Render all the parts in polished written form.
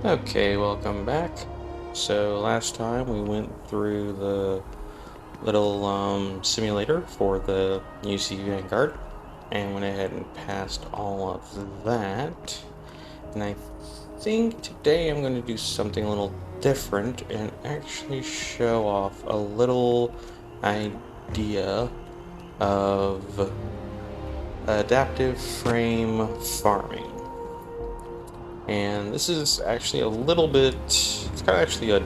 Okay, welcome back. So last time we went through the little simulator for the UC Vanguard and went ahead and passed all of that. And I think today I'm going to do something a little different and actually show off a little idea of adaptive frame farming. And this is actually a little bit, it's kind of actually a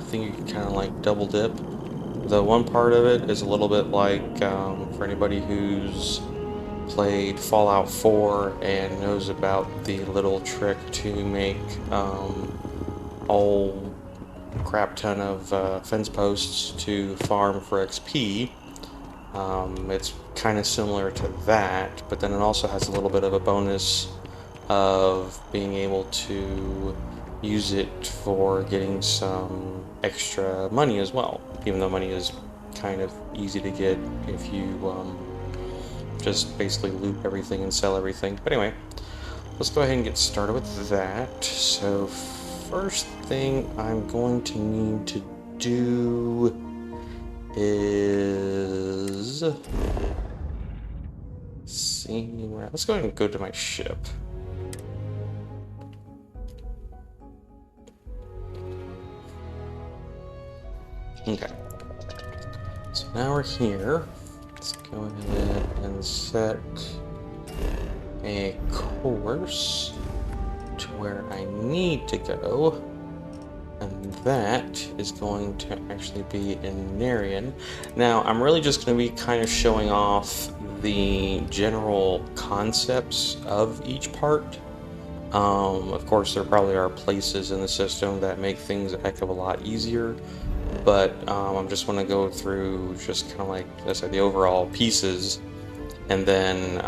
thing you can kind of like double dip. The one part of it is a little bit like, for anybody who's played Fallout 4 and knows about the little trick to make whole crap ton of fence posts to farm for XP. It's kind of similar to that, but then it also has a little bit of a bonus of being able to use it for getting some extra money as well, even though money is kind of easy to get if you just basically loot everything and sell everything. But anyway, let's go ahead and get started with that. So first thing I'm going to need to do is let's go ahead and go to my ship. Okay, so now we're here. Let's go ahead and set a course to where I need to go. And that is going to actually be in Narion. Now, I'm really just going to be kind of showing off the general concepts of each part. Of course, there probably are places in the system that make things a heck of a lot easier, but I'm just want to go through just kind of like, I said, the overall pieces, and then,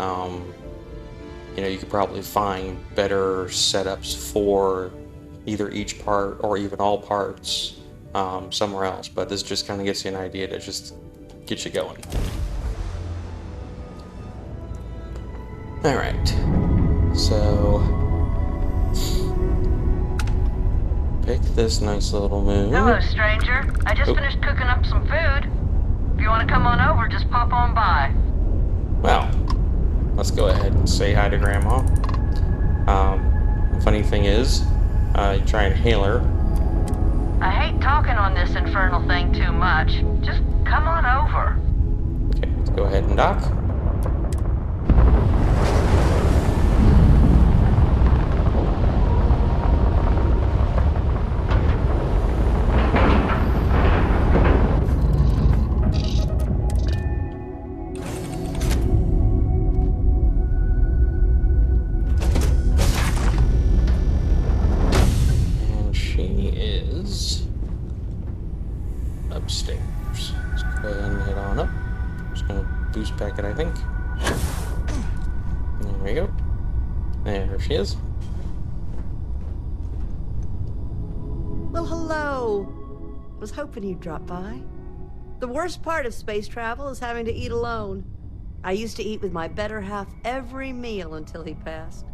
you could probably find better setups for either each part or even all parts somewhere else, but this just kind of gets you an idea to just get you going. Alright, so pick this nice little moon. Hello, stranger. I just finished cooking up some food. If you want to come on over, just pop on by. Well, let's go ahead and say hi to Grandma. The funny thing is, you try and hail her. I hate talking on this infernal thing too much. Just come on over. Okay, let's go ahead and dock. Upstairs. Let's go ahead and head on up. Just gonna boost pack it, I think. There we go. There she is. Well, hello. Was hoping you'd drop by. The worst part of space travel is having to eat alone. I used to eat with my better half every meal until he passed.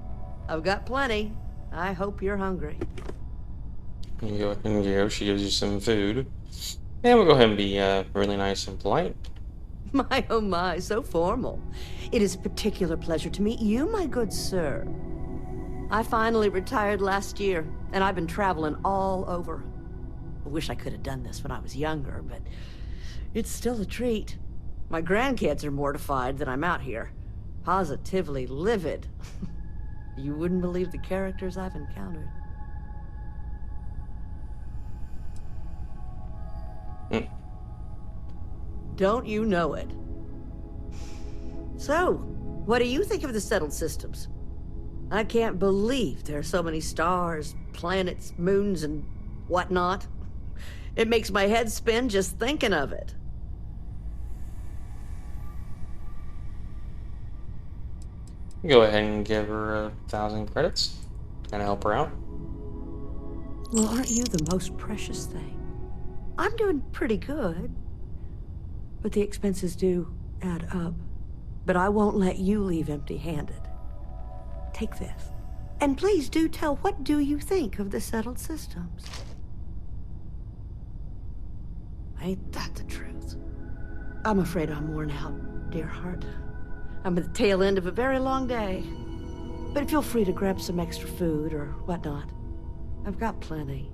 I've got plenty. I hope you're hungry. You go ahead and go. She gives you some food. And we'll go ahead and be really nice and polite. My, oh my, so formal. It is a particular pleasure to meet you, my good sir. I finally retired last year, and I've been traveling all over. I wish I could have done this when I was younger, but it's still a treat. My grandkids are mortified that I'm out here. Positively livid. You wouldn't believe the characters I've encountered. Don't you know it? So, what do you think of the settled systems? I can't believe there are so many stars, planets, moons, and whatnot. It makes my head spin just thinking of it. Go ahead and give her 1,000 credits. Kind of help her out. Well, aren't you the most precious thing? I'm doing pretty good. But the expenses do add up. But I won't let you leave empty-handed. Take this. And please do tell, what do you think of the settled systems? Ain't that the truth? I'm afraid I'm worn out, dear heart. I'm at the tail end of a very long day. But feel free to grab some extra food or whatnot. I've got plenty.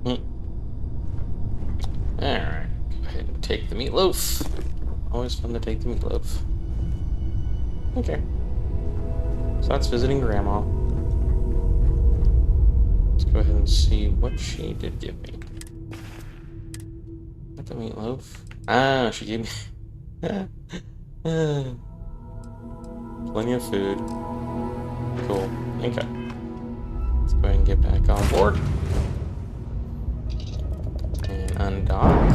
Alright, go ahead and take the meatloaf. Always fun to take the meatloaf. Okay. So that's visiting Grandma. Let's go ahead and see what she did give me. Got the meatloaf. Ah, she gave me plenty of food. Cool. Okay. Let's go ahead and get back on board. And undock.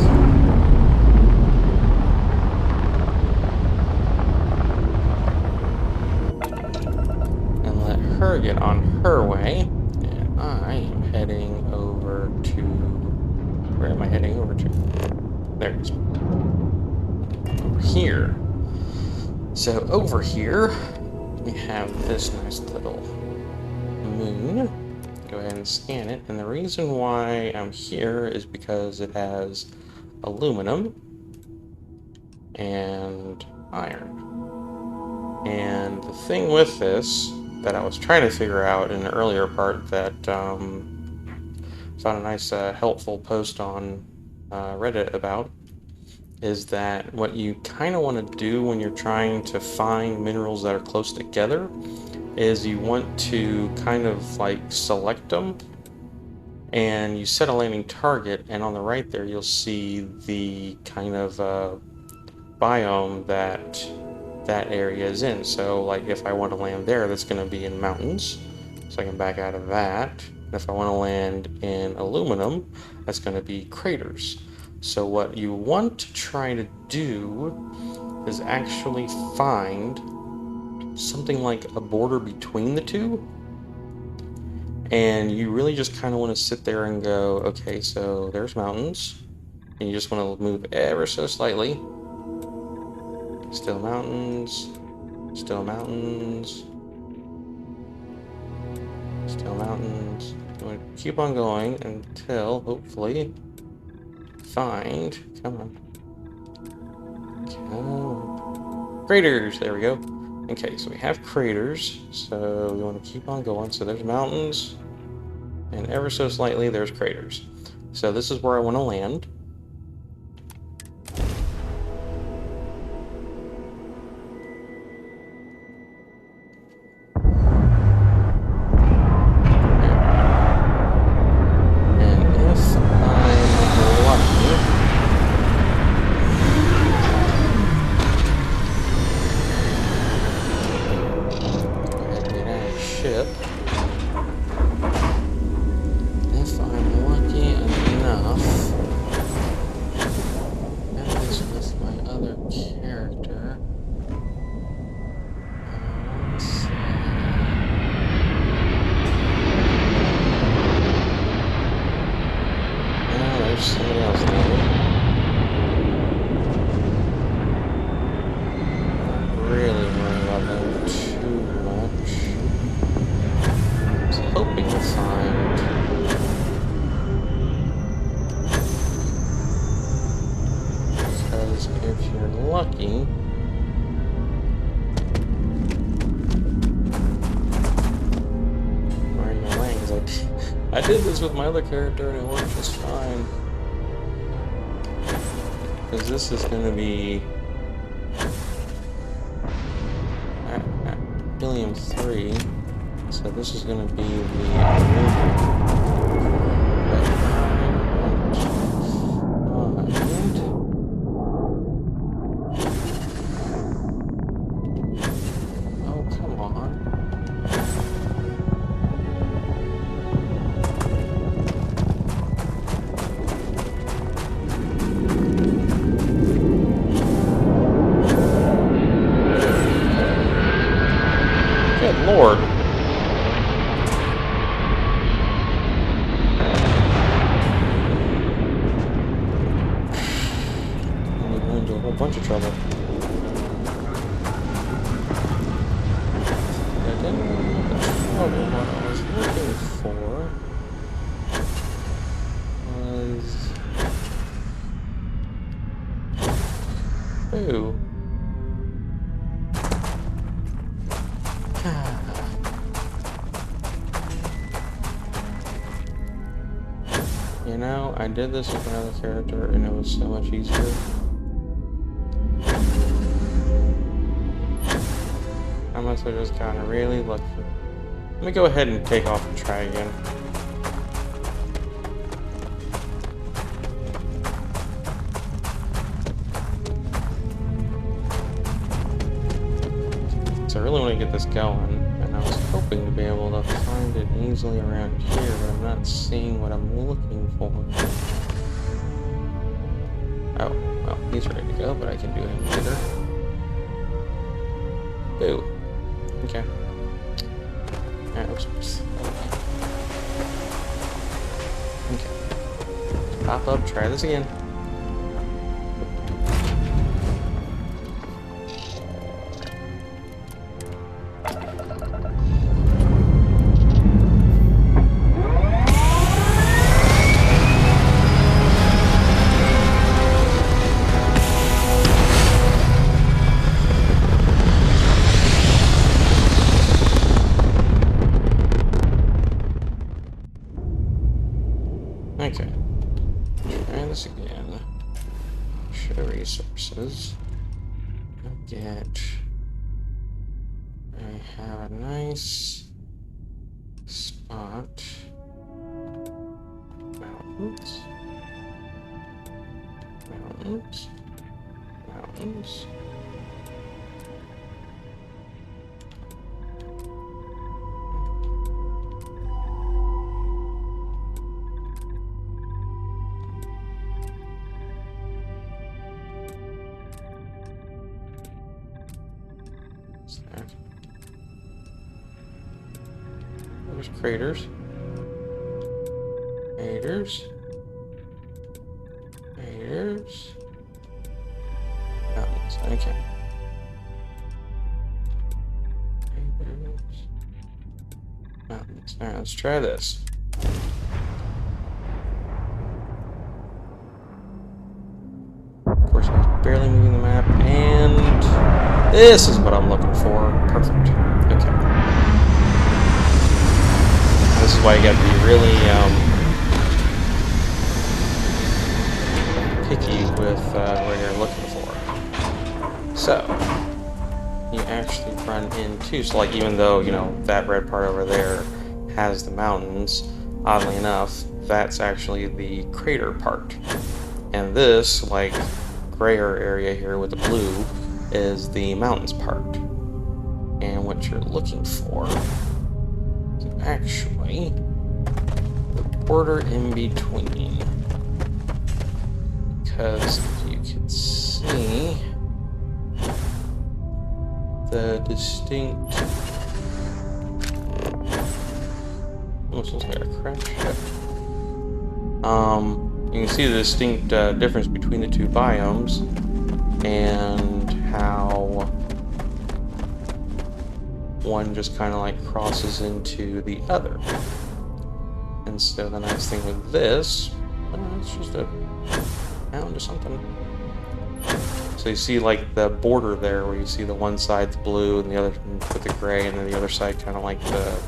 And let her get on her way. And I am heading over to... Where am I heading over to? There it is. Over here. So over here, we have this nice little moon. Go ahead and scan it. And the reason why I'm here is because it has aluminum and iron. And the thing with this that I was trying to figure out in the earlier part that found a nice helpful post on Reddit about is that what you kind of want to do when you're trying to find minerals that are close together is you want to kind of like select them and you set a landing target, and on the right there you'll see the kind of biome that area is in. So like if I want to land there, that's going to be in mountains, so I can back out of that. And if I want to land in aluminum, that's going to be craters. So what you want to try to do is actually find something like a border between the two, and you really just kind of want to sit there and go, okay, so there's mountains, and you just want to move ever so slightly. Still mountains, still mountains, still mountains. You want to keep on going until hopefully find, come on, craters. There we go. Okay, so we have craters, so we want to keep on going. So there's mountains, and ever so slightly there's craters. So this is where I want to land. Somebody else there. Not really worried about them too much. I was hoping to find because if you're lucky, where are you laying? Because I did this with my other character and it worked just fine. Because this is going to be at Helium 3, so this is going to be the Lord. We run into a whole bunch of trouble. I didn't Oh, well, what I was looking for was... Ooh. You know, I did this with another character and it was so much easier. I must have just gotten really lucky. Let me go ahead and take off and try again. So I really want to get this going, and I was hoping to be able to find it easily around here, but I'm not seeing what I'm looking for. Oh, well, he's ready to go, but I can do him later. Boo. Okay. Alright, oops. Okay. Pop up, try this again. Okay. Try this again. Show resources. I have a nice spot. Mountains. Mountains. Mountains. There's craters. Craters. Craters. Mountains. Okay. Craters. Mountains. Alright, let's try this. Of course, I was barely moving the map, and this is what I'm looking for. Perfect. Okay. This is why you gotta be really picky with what you're looking for. So, you actually run into, so like even though, you know, that red part over there has the mountains, oddly enough, that's actually the crater part. And this, like, grayer area here with the blue is the mountains part. And what you're looking for is actually the border in between. Because if you can see the distinct... Almost looks like a crash ship. You can see the distinct difference between the two biomes and how one just kind of like crosses into the other. And so the nice thing with this, it's just a mountain or something. So you see like the border there where you see the one side's blue and the other with the gray, and then the other side kind of like the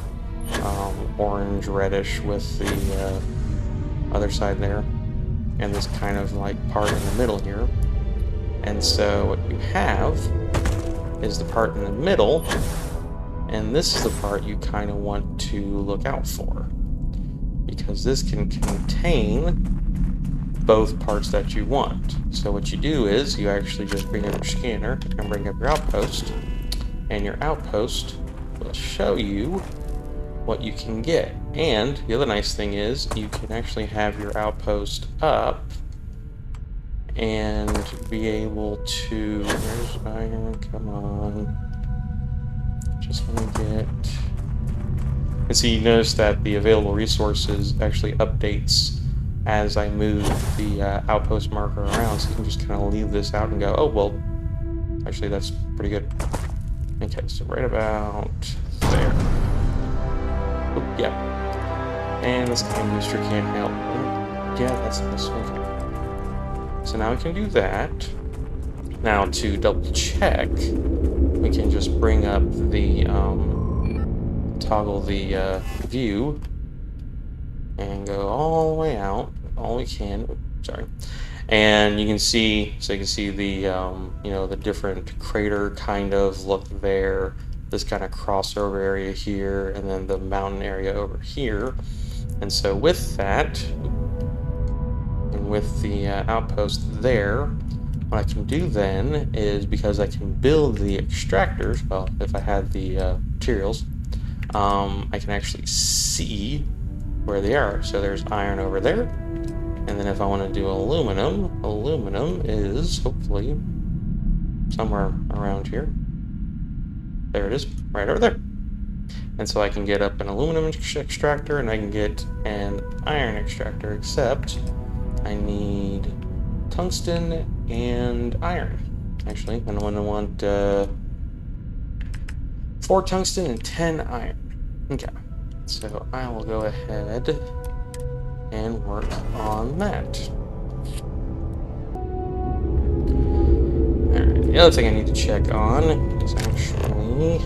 orange reddish with the other side there, and this kind of like part in the middle here. And so what you have is the part in the middle, and this is the part you kind of want to look out for, because this can contain both parts that you want. So what you do is you actually just bring up your scanner and bring up your outpost, and your outpost will show you what you can get. And the other nice thing is you can actually have your outpost up and be able to, where's iron? Come on. Just want to get, and see, you notice that the available resources actually updates as I move the outpost marker around, so you can just kind of leave this out and go, oh, well, actually that's pretty good. Okay, so right about there. Oh, yeah. And this kind booster can't help. Yeah, that's this one. So now we can do that. Now to double check, we can just bring up the toggle the view and go all the way out, all we can. Sorry, and you can see, so you can see the you know, the different crater kind of look there. This kind of crossover area here, and then the mountain area over here. And so with that, and with the outpost there, what I can do then is, because I can build the extractors, well, if I had the materials, I can actually see where they are. So there's iron over there, and then if I want to do aluminum, aluminum is hopefully somewhere around here. There it is, right over there. And so I can get up an aluminum extractor, and I can get an iron extractor, except I need tungsten and iron. Actually, I'm going to want 4 tungsten and 10 iron. Okay, so I will go ahead and work on that. Alright, the other thing I need to check on is actually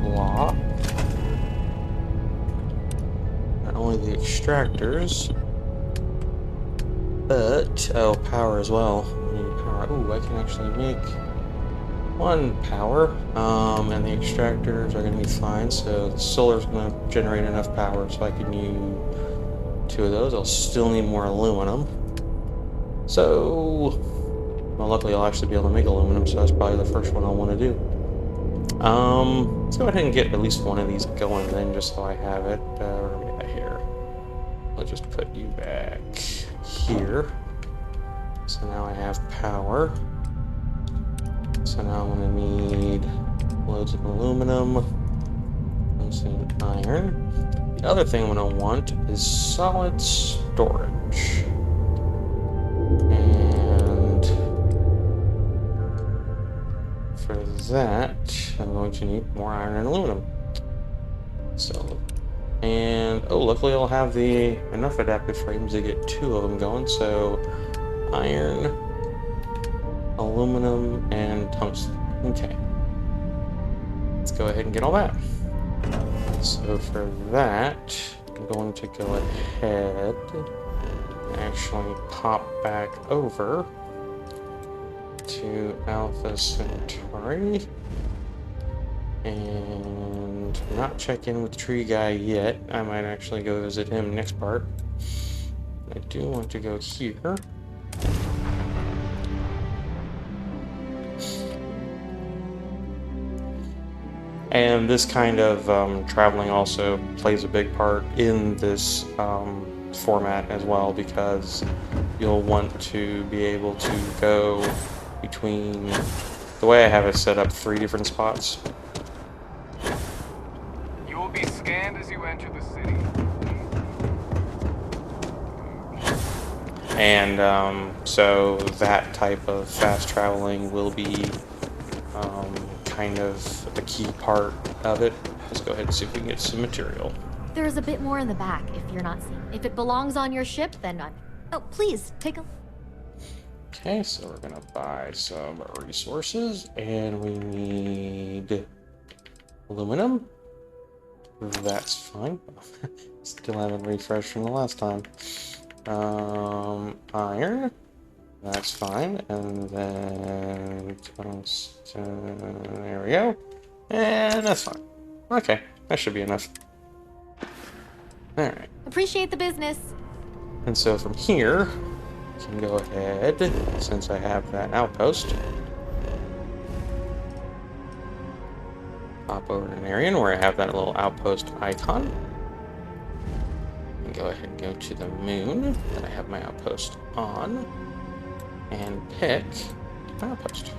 block. Not only the extractors, but power as well. I need power. Ooh, I can actually make 1 power, and the extractors are going to be fine. So the solar's going to generate enough power, so I can use 2 of those. I'll still need more aluminum. So, well, luckily I'll actually be able to make aluminum, so that's probably the first one I'll want to do. Let's go ahead and get at least 1 of these going then, just so I have it. Where are we at here? I'll just put you back here. So now I have power. So now I'm going to need loads of aluminum and some iron. The other thing I'm going to want is solid storage. And for that, I'm going to need more iron and aluminum. So, and oh, luckily I'll have enough adaptive frames to get 2 of them going. So, iron, aluminum, and tungsten. Okay. Let's go ahead and get all that. So for that, I'm going to go ahead and actually pop back over to Alpha Centauri. And not check in with Tree Guy yet. I might actually go visit him next part. I do want to go here. And this kind of traveling also plays a big part in this format as well, because you'll want to be able to go between, the way I have it set up, 3 different spots. You will be scanned as you enter the city. And so that type of fast traveling will be kind of a key part of it. Let's go ahead and see if we can get some material. There's a bit more in the back if you're not seeing. If it belongs on your ship, then I'm... Oh, please, take a... Okay, so we're gonna buy some resources, and we need aluminum. That's fine. Still haven't refreshed from the last time. Iron. That's fine, and then tungsten, there we go, and that's fine. Okay, that should be enough. Alright. Appreciate the business. And so from here, I can go ahead, since I have that outpost, pop over to Narion, where I have that little outpost icon, and go ahead and go to the moon that I have my outpost on, and pick outpost.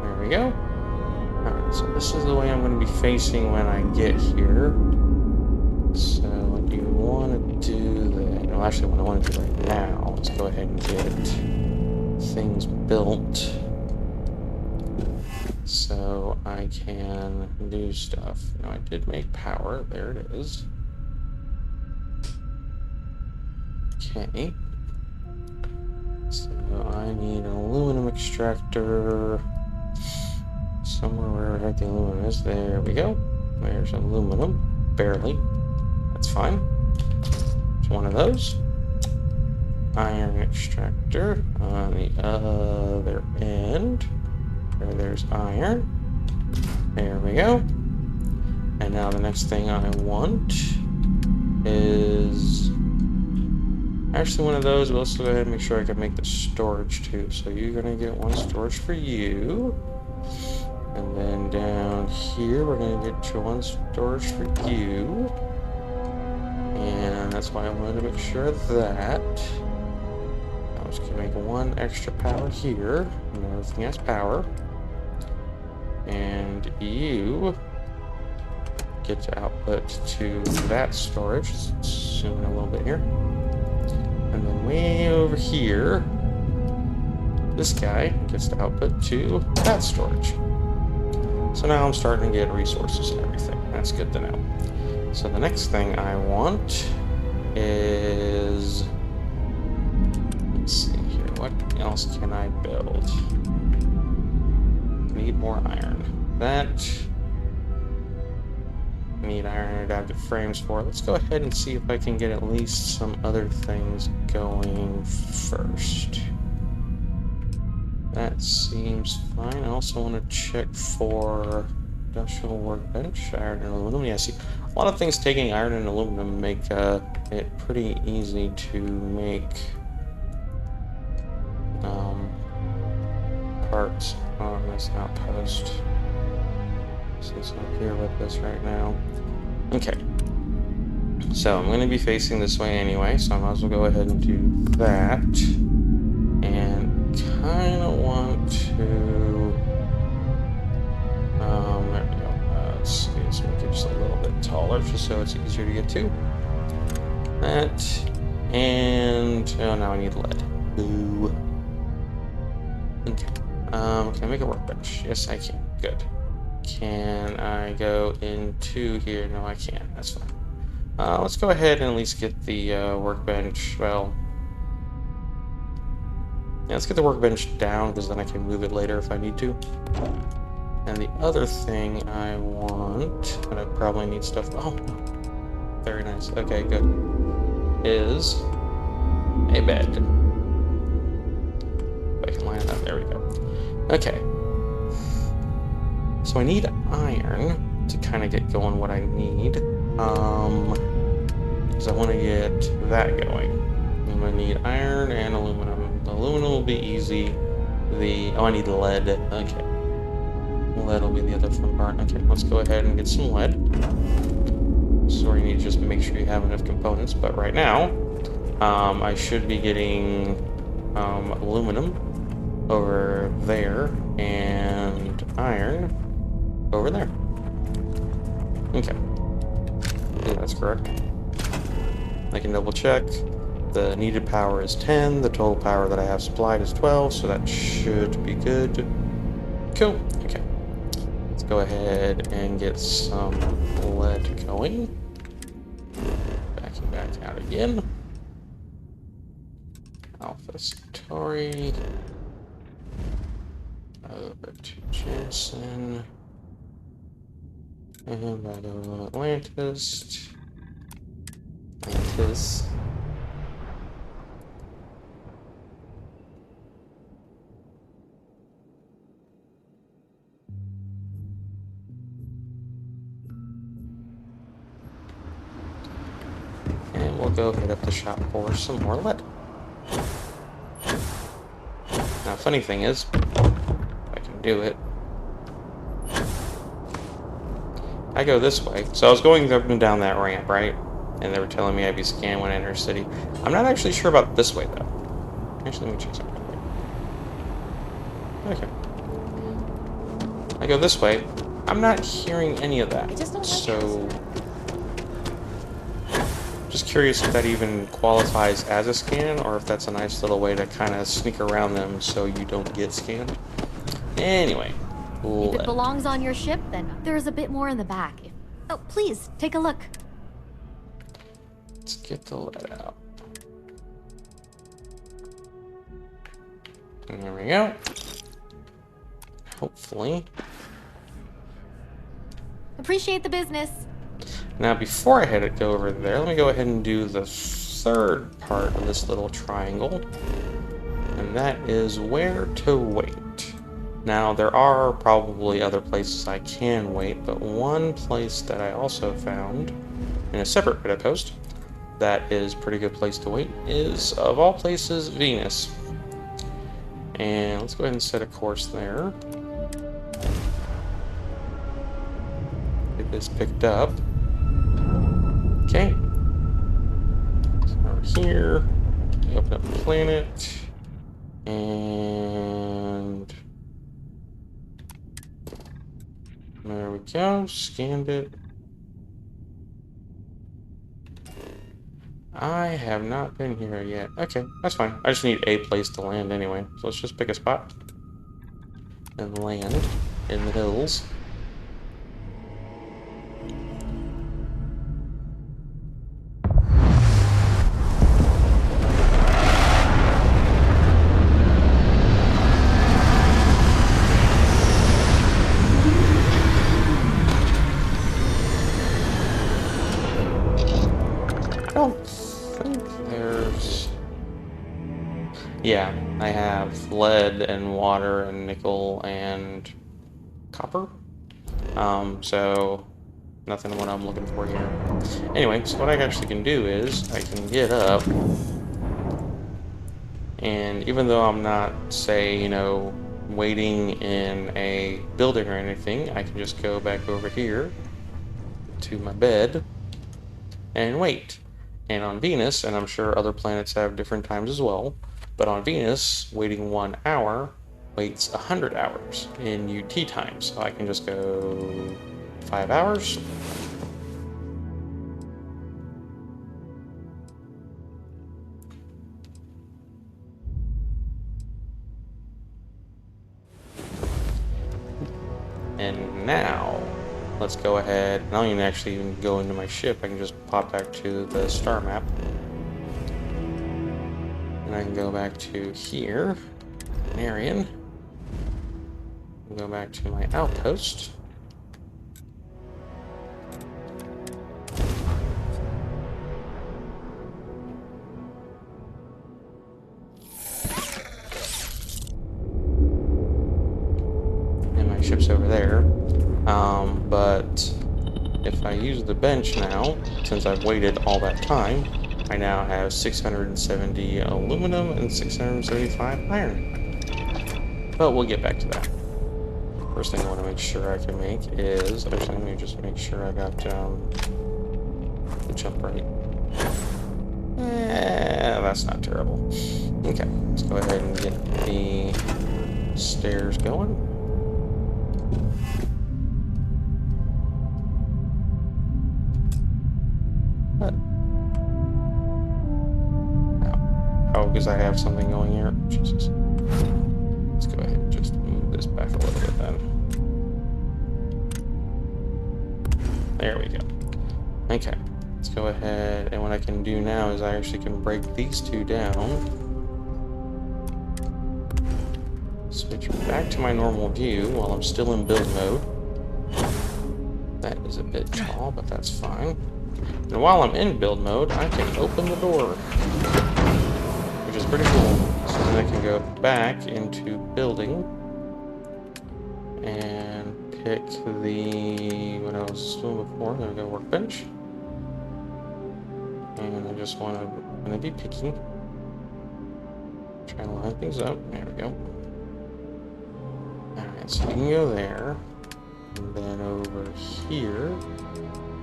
There we go. Alright, so this is the way I'm going to be facing when I get here. So what you want to do then, well, actually what I want to do right now let's go ahead and get things built so I can do stuff. Now, I did make power. There it is. Okay. So I need an aluminum extractor somewhere where the heck the aluminum is. There we go. There's aluminum. Barely. That's fine. It's one of those. Iron extractor on the other end. There's iron. There we go. And now the next thing I want is actually one of those. But let's go ahead and make sure I can make the storage too. So you're gonna get one storage for you. And then down here we're gonna get you one storage for you. And that's why I wanted to make sure of that. I'm just gonna make one extra power here. And everything has power. And you get to output to that storage. Zoom in a little bit here. And then way over here, this guy gets to output to that storage. So now I'm starting to get resources and everything. That's good to know. So the next thing I want is, let's see here, what else can I build? Need more iron. That, need iron adaptive frames for. Let's go ahead and see if I can get at least some other things going first. That seems fine. I also want to check for industrial workbench, iron and aluminum. Yeah, see, a lot of things taking iron and aluminum make it pretty easy to make parts on this outpost. Since I'm here with this right now. Okay. So I'm going to be facing this way anyway, so I might as well go ahead and do that. And kind of want to, there we go. Let's see, let's make it just a little bit taller, just so it's easier to get to. That, and, oh, now I need lead. Boo. Okay. Can I make a workbench? Yes, I can. Good. Can I go into here? No, I can't. That's fine. Let's go ahead and at least get the workbench, well, yeah, let's get the workbench down, because then I can move it later if I need to. And the other thing I want, and I probably need stuff, oh, very nice, okay, good, is a bed. If I can line it up, there we go. Okay. So I need iron to kind of get going what I need. Because I want to get that going. I'm going to need iron and aluminum. The aluminum will be easy. Oh, I need lead. Okay. Lead will be the other fun part. Okay, let's go ahead and get some lead. So you need to just make sure you have enough components. But right now, I should be getting aluminum over there and iron over there. Okay. Yeah, that's correct. I can double check. The needed power is 10. The total power that I have supplied is 12, so that should be good. Cool. Okay. Let's go ahead and get some lead going. Backing back out again. Alpha Centauri. Over to Jensen. And back over to Atlantis. And we'll go hit up the shop for some more lead. Now, funny thing is, if I can do it, I go this way. So I was going up and down that ramp, right? And they were telling me I'd be scanned when I enter a city. I'm not actually sure about this way, though. Actually, let me check something. Okay. I go this way. I'm not hearing any of that. I just don't like so... Just curious if that even qualifies as a scan, or if that's a nice little way to kind of sneak around them so you don't get scanned. Anyway, If it belongs on your ship, then there's a bit more in the back. Oh, please, take a look. let's get the lead out. And there we go. Hopefully. Appreciate the business. Now, before I go over there, let me go ahead and do the third part of this little triangle. And that is where to wait. Now, there are probably other places I can wait, but one place that I also found in a separate bit of coast that is a pretty good place to wait is, of all places, Venus. And let's go ahead and set a course there. Get this picked up. Okay. So over here, open up the planet, and there we go. Scanned it. I have not been here yet. Okay, that's fine. I just need a place to land anyway. So let's just pick a spot and land in the hills. Yeah, I have lead and water and nickel and copper. So nothing what I'm looking for here. Anyway, so what I actually can do is I can get up, and even though I'm not, say, you know, waiting in a building or anything, I can just go back over here to my bed and wait. And on Venus, and I'm sure other planets have different times as well, but on Venus, waiting 1 hour waits 100 hours in UT time. So I can just go 5 hours. And now, let's go ahead. I don't even actually even go into my ship. I can just pop back to the star map. And I can go back to here, Narion. Go back to my outpost. And my ship's over there. But if I use the bench now, since I've waited all that time, I now have 670 aluminum and 675 iron. But we'll get back to that. First thing I want to make sure I can make is, actually let me just make sure I got the jump right. That's not terrible. Okay, let's go ahead and get the stairs going. What? Oh, because I have something going here. Jesus. Let's go ahead and just move this back a little bit then. There we go. Okay. Let's go ahead, and what I can do now is I actually can break these two down. Switch back to my normal view while I'm still in build mode. That is a bit tall, but that's fine. And while I'm in build mode, I can open the door, which is pretty cool. So then I can go back into building and pick the, what I was doing before, there we go, workbench. And I just want to be picky. Try to line things up. There we go. Alright, so you can go there. And then over here,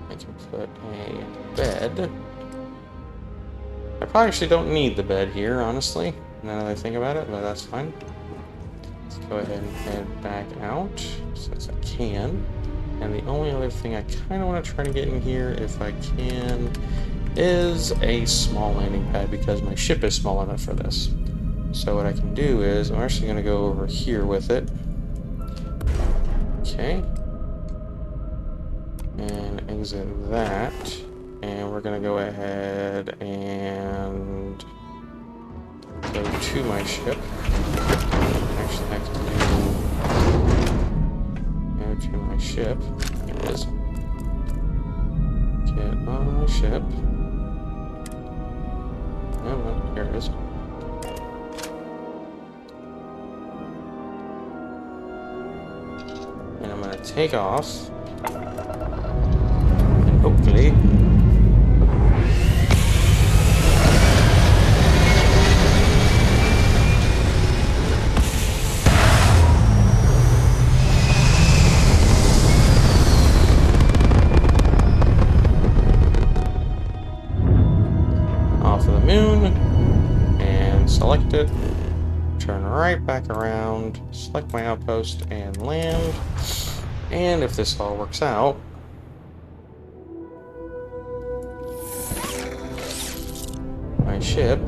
I can put a bed. I probably actually don't need the bed here, honestly, now that I think about it, but that's fine. Let's go ahead and head back out, since I can. And the only other thing I kind of want to try to get in here, if I can, is a small landing pad because my ship is small enough for this. So what I can do is, I'm actually going to go over here with it. Okay. And exit that. And we're going to go ahead and go to my ship. Actually, I can go to my ship. There it is. Get on my ship. Oh, no, here it is. And I'm going to take off. And hopefully... off of the moon. And select it. Turn right back around. Select my outpost and land. And if this all works out, my ship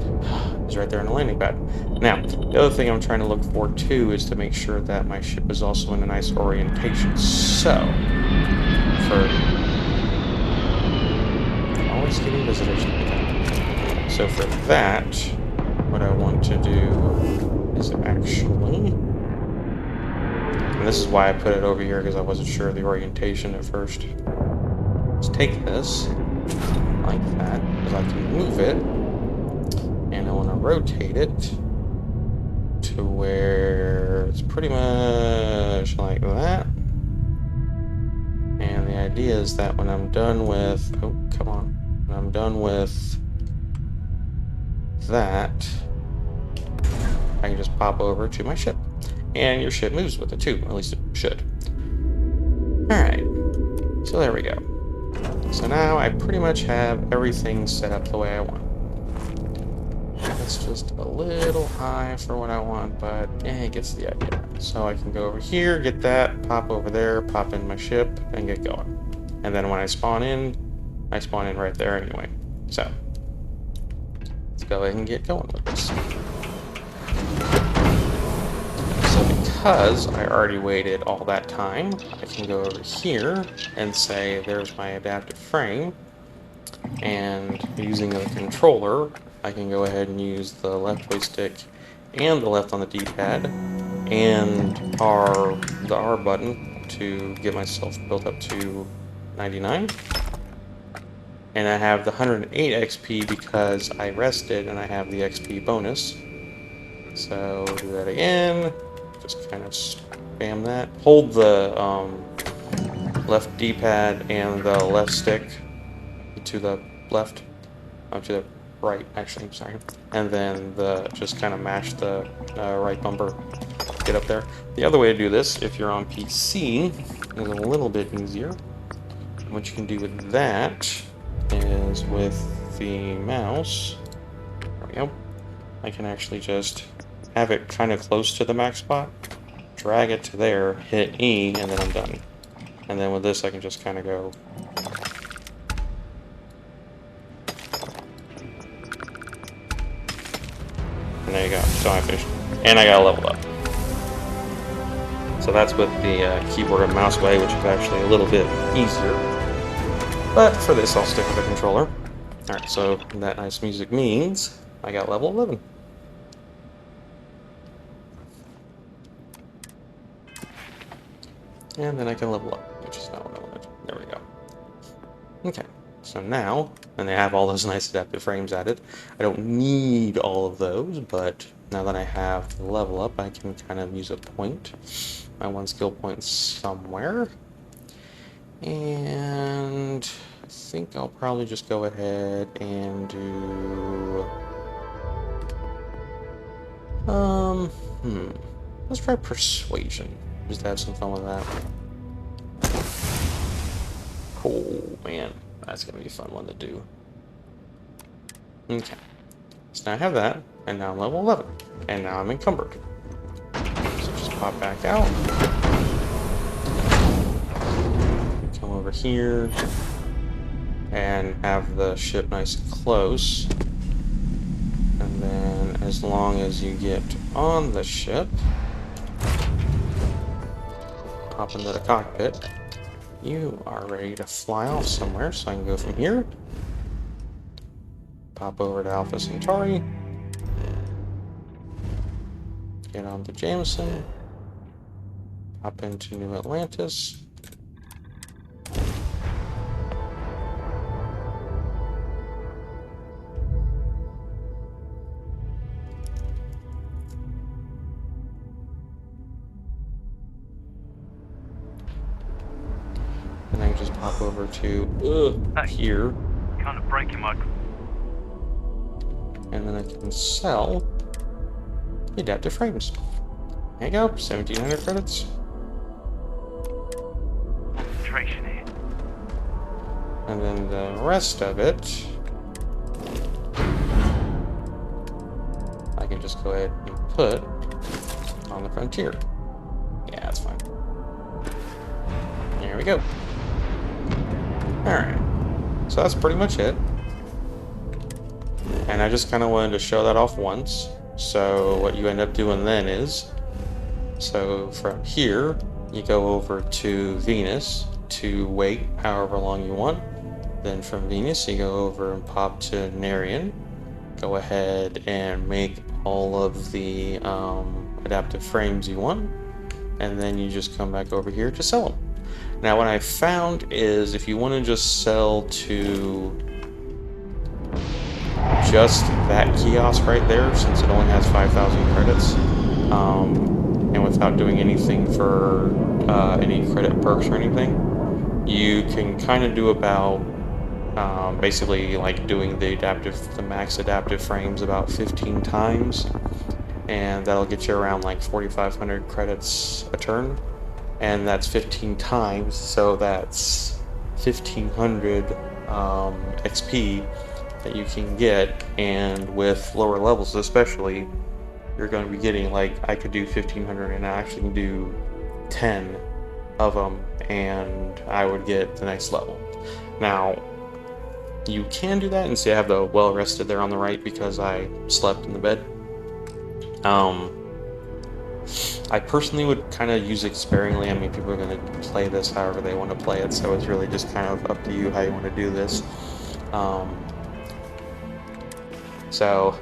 is right there in the landing pad. Now, the other thing I'm trying to look for too is to make sure that my ship is also in a nice orientation. So, for always getting visitors. So for that, what I want to do is actually, and this is why I put it over here because I wasn't sure of the orientation at first. Let's take this like that because I can move it. And I want to rotate it to where it's pretty much like that. And the idea is that when I'm done with, oh, come on. When I'm done with that, I can just pop over to my ship. And your ship moves with it too, at least it should. Alright, so there we go. So now I pretty much have everything set up the way I want. It's just a little high for what I want, but it gets the idea. So I can go over here, get that, pop over there, pop in my ship, and get going. And then when I spawn in right there anyway. So, let's go ahead and get going with this. So because I already waited all that time, I can go over here and say, there's my adaptive frame. And using the controller, I can go ahead and use the left joystick and the left on the D-pad and the R button to get myself built up to 99. And I have the 108 XP because I rested and I have the XP bonus. So do that again. Just kind of spam that. Hold the left D-pad and the left stick to the left, to the right, actually, I'm sorry. And then just kind of mash the right bumper, get up there. The other way to do this, if you're on PC, is a little bit easier. What you can do with that is with the mouse, there we go, I can actually just have it kind of close to the max spot, drag it to there, hit E, and then I'm done. And then with this, I can just kind of go. And there you go. So I finished. And I got leveled up. So that's with the keyboard and mouse way, which is actually a little bit easier. But for this, I'll stick with the controller. Alright, so that nice music means I got level 11. And then I can level up, which is not what I wanted. There we go. Okay. So now, and they have all those nice adaptive frames added. I don't need all of those, but now that I have the level up, I can kind of use a point. My one skill point somewhere. And I think I'll probably just go ahead and do... let's try Persuasion. Just have some fun with that. Oh, man. That's going to be a fun one to do. Okay. So now I have that, and now I'm level 11. And now I'm encumbered. So just pop back out. Come over here. and have the ship nice and close. And then as long as you get on the ship, hop into the cockpit, you are ready to fly off somewhere. So I can go from here, pop over to Alpha Centauri, get on to Jameson, hop into New Atlantis. And then just pop over to here. Kind of breaking my... And then I can sell the adaptive frames. There you go, 1,700 credits. Concentration here. And then the rest of it, I can just go ahead and put on the Frontier. Yeah, that's fine. There we go. Alright, so that's pretty much it. And I just kind of wanted to show that off once. So what you end up doing then is, so from here, you go over to Venus to wait however long you want. Then from Venus, you go over and pop to Narion. Go ahead and make all of the adaptive frames you want. And then you just come back over here to sell them. Now what I found is if you want to just sell to just that kiosk right there, since it only has 5,000 credits, and without doing anything for any credit perks or anything, you can kind of do about basically like doing the max adaptive frames about 15 times, and that'll get you around like 4,500 credits a turn. And that's 15 times, so that's 1,500 XP that you can get, and with lower levels especially, you're going to be getting, like, I could do 1,500 and I actually can do 10 of them, and I would get the next level. Now, you can do that, and see I have the well rested there on the right because I slept in the bed. I personally would kind of use it sparingly. I mean, people are going to play this however they want to play it, so it's really just kind of up to you how you want to do this. So,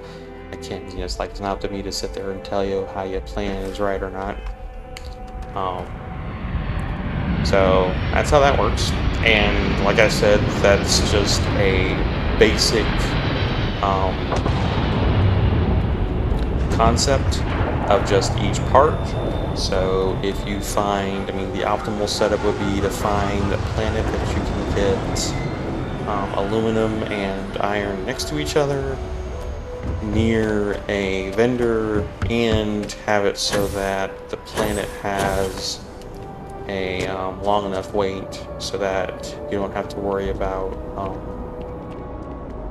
I can't, you know, it's not up to me to sit there and tell you how your plan is right or not. So, that's how that works. And, like I said, that's just a basic concept of just each part. So if you find, I mean, the optimal setup would be to find a planet that you can get aluminum and iron next to each other near a vendor, and have it so that the planet has a long enough wait so that you don't have to worry about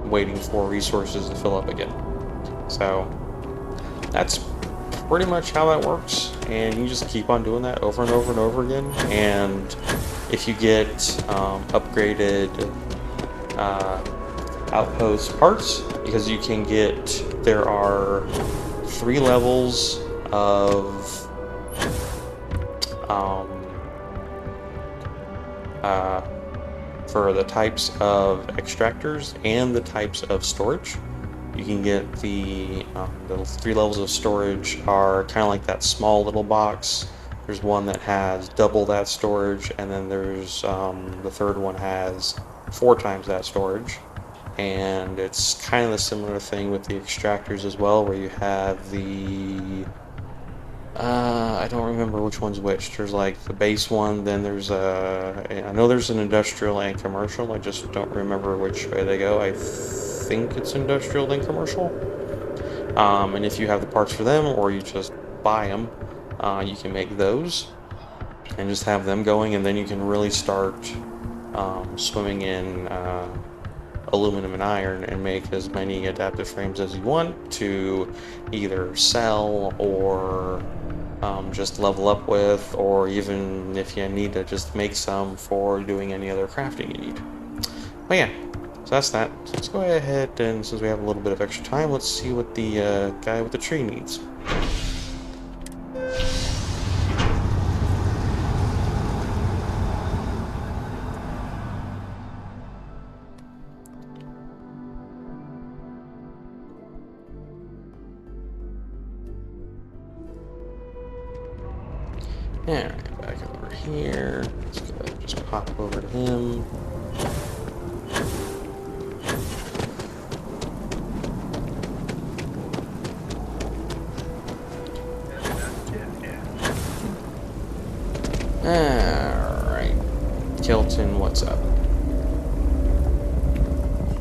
waiting for resources to fill up again. So that's pretty much how that works, and you just keep on doing that over and over and over again. And if you get upgraded outpost parts, because you can get, there are 3 levels of for the types of extractors and the types of storage. You can get the 3 levels of storage are kind of like that small little box. There's one that has double that storage, and then there's the third one has 4 times that storage. And it's kind of a similar thing with the extractors as well, where you have the I don't remember which one's which. There's like the base one, then there's I know there's an industrial and commercial. I just don't remember which way they go. I think it's industrial then commercial. And if you have the parts for them, or you just buy them, you can make those and just have them going, and then you can really start swimming in aluminum and iron and make as many adaptive frames as you want to either sell or just level up with, or even if you need to just make some for doing any other crafting you need. But yeah, so that's that. So let's go ahead and, since we have a little bit of extra time, let's see what the guy with the tree needs. Alright, back over here. Let's go ahead and just pop over to him. Alright. Kilton, what's up?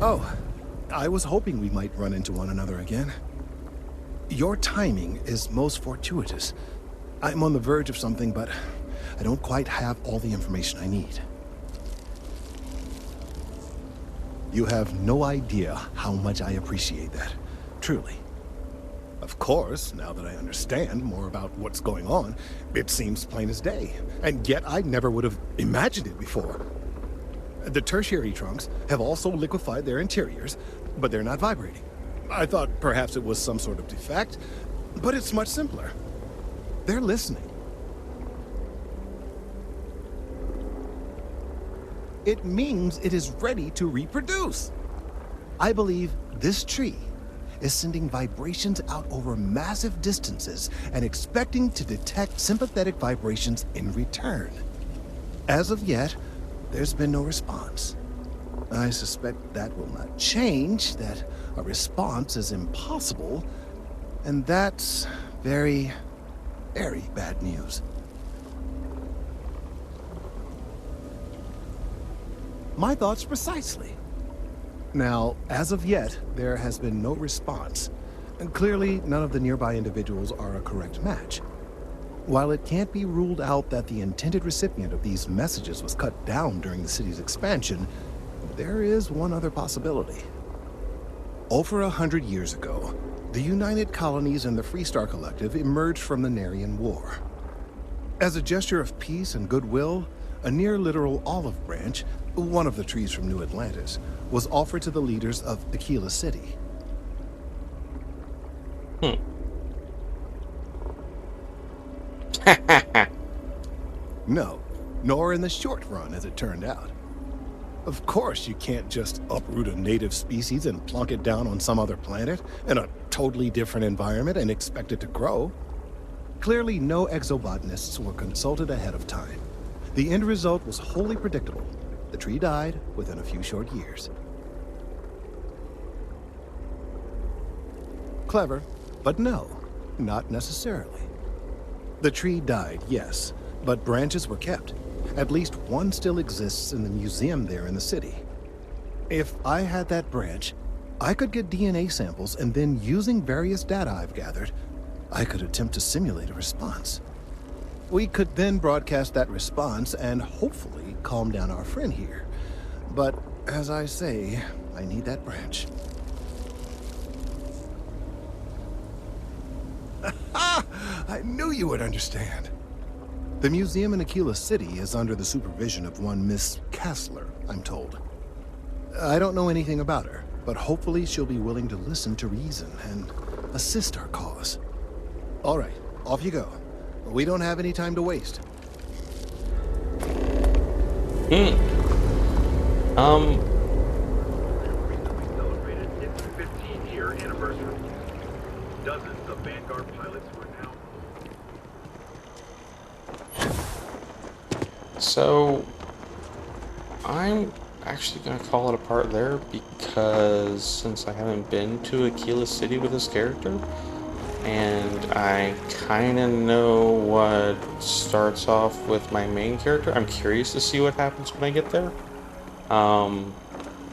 Oh, I was hoping we might run into one another again. Your timing is most fortuitous. I'm on the verge of something, but I don't quite have all the information I need. You have no idea how much I appreciate that. Truly. Of course, now that I understand more about what's going on, it seems plain as day. And yet I never would have imagined it before. The tertiary trunks have also liquefied their interiors, but they're not vibrating. I thought perhaps it was some sort of defect, but it's much simpler. They're listening. It means it is ready to reproduce. I believe this tree is sending vibrations out over massive distances and expecting to detect sympathetic vibrations in return. As of yet, there's been no response. I suspect that will not change, that a response is impossible, and that's very bad news. My thoughts precisely. Now, as of yet, there has been no response, and clearly none of the nearby individuals are a correct match. While it can't be ruled out that the intended recipient of these messages was cut down during the city's expansion, there is one other possibility. Over 100 years ago, the United Colonies and the Freestar Collective emerged from the Narion War. As a gesture of peace and goodwill, a near-literal olive branch, one of the trees from New Atlantis, was offered to the leaders of Aquila City. No, nor in the short run, as it turned out. Of course, you can't just uproot a native species and plunk it down on some other planet in a totally different environment and expect it to grow. Clearly, no exobotanists were consulted ahead of time. The end result was wholly predictable. The tree died within a few short years. Clever, but no, not necessarily. The tree died, yes, but branches were kept. At least one still exists in the museum there in the city. If I had that branch, I could get DNA samples, and then using various data I've gathered, I could attempt to simulate a response. We could then broadcast that response and hopefully calm down our friend here. But as I say, I need that branch. I knew you would understand. The museum in Aquila City is under the supervision of one Miss Kassler, I'm told. I don't know anything about her, but hopefully she'll be willing to listen to reason and assist our cause. All right, off you go. We don't have any time to waste. Recently celebrated its 15-year anniversary. Dozens of Vanguard pilots were now... So, I'm actually going to call it a part there because since I haven't been to Aquila City with this character, and I kind of know what starts off with my main character, I'm curious to see what happens when I get there.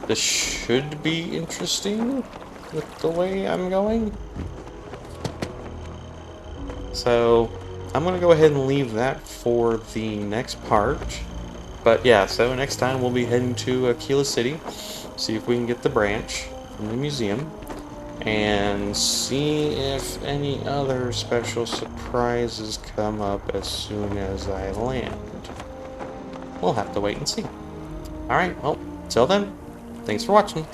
This should be interesting with the way I'm going. So, I'm going to go ahead and leave that for the next part. But yeah, so next time we'll be heading to Aquila City, see if we can get the branch from the museum, and see if any other special surprises come up as soon as I land. We'll have to wait and see. Alright, well, till then, Thanks for watching.